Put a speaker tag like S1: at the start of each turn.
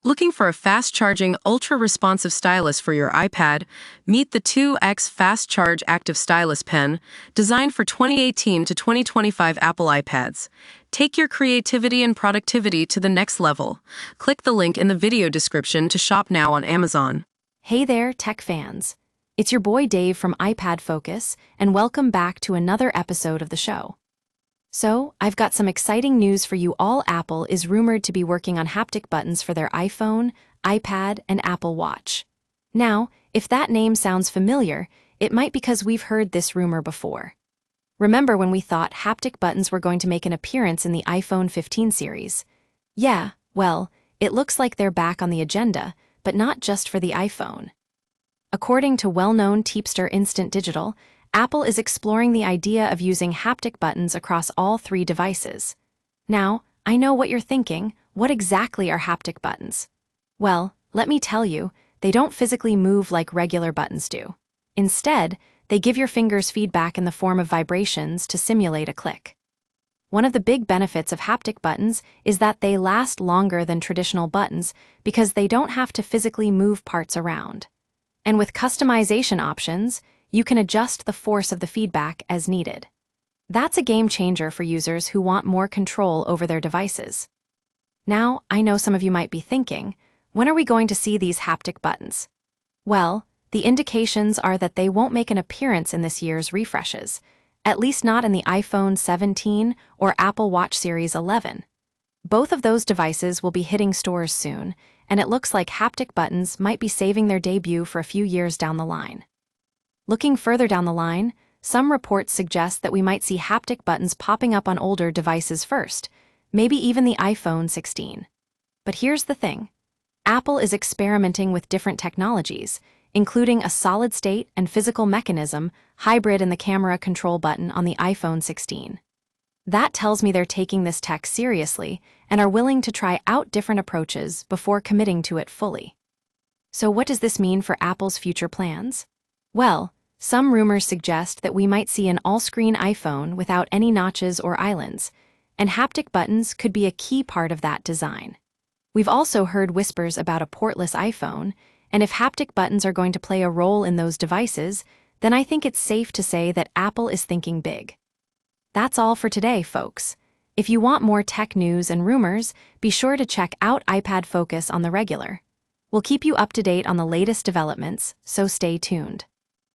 S1: Looking for a fast-charging, ultra-responsive stylus for your iPad? Meet the 2X Fast Charge Active Stylus Pen, designed for 2018 to 2025 Apple iPads. Take your creativity and productivity to the next level. Click the link in the video description to shop now on Amazon.
S2: Hey there, tech fans. It's your boy Dave from iPad Focus, and welcome back to another episode of the show. So, I've got some exciting news for you all. Apple is rumored to be working on haptic buttons for their iPhone, iPad, and Apple Watch. Now, if that name sounds familiar, it might be because we've heard this rumor before. Remember when we thought haptic buttons were going to make an appearance in the iPhone 15 series? Yeah, well, it looks like they're back on the agenda, but not just for the iPhone. According to well-known tipster Instant Digital, Apple is exploring the idea of using haptic buttons across all three devices. Now, I know what you're thinking. What exactly are haptic buttons? Well, let me tell you, they don't physically move like regular buttons do. Instead, they give your fingers feedback in the form of vibrations to simulate a click. One of the big benefits of haptic buttons is that they last longer than traditional buttons because they don't have to physically move parts around. And with customization options, you can adjust the force of the feedback as needed. That's a game changer for users who want more control over their devices. Now, I know some of you might be thinking, when are we going to see these haptic buttons? Well, the indications are that they won't make an appearance in this year's refreshes, at least not in the iPhone 17 or Apple Watch Series 11. Both of those devices will be hitting stores soon, and it looks like haptic buttons might be saving their debut for a few years down the line. Looking further down the line, some reports suggest that we might see haptic buttons popping up on older devices first, maybe even the iPhone 16. But here's the thing. Apple is experimenting with different technologies, including a solid-state and physical mechanism hybrid in the camera control button on the iPhone 16. That tells me they're taking this tech seriously and are willing to try out different approaches before committing to it fully. So what does this mean for Apple's future plans? Well, some rumors suggest that we might see an all-screen iPhone without any notches or islands, and haptic buttons could be a key part of that design. We've also heard whispers about a portless iPhone, and if haptic buttons are going to play a role in those devices, then I think it's safe to say that Apple is thinking big. That's all for today, folks. If you want more tech news and rumors, be sure to check out iPad Focus on the regular. We'll keep you up to date on the latest developments, so stay tuned.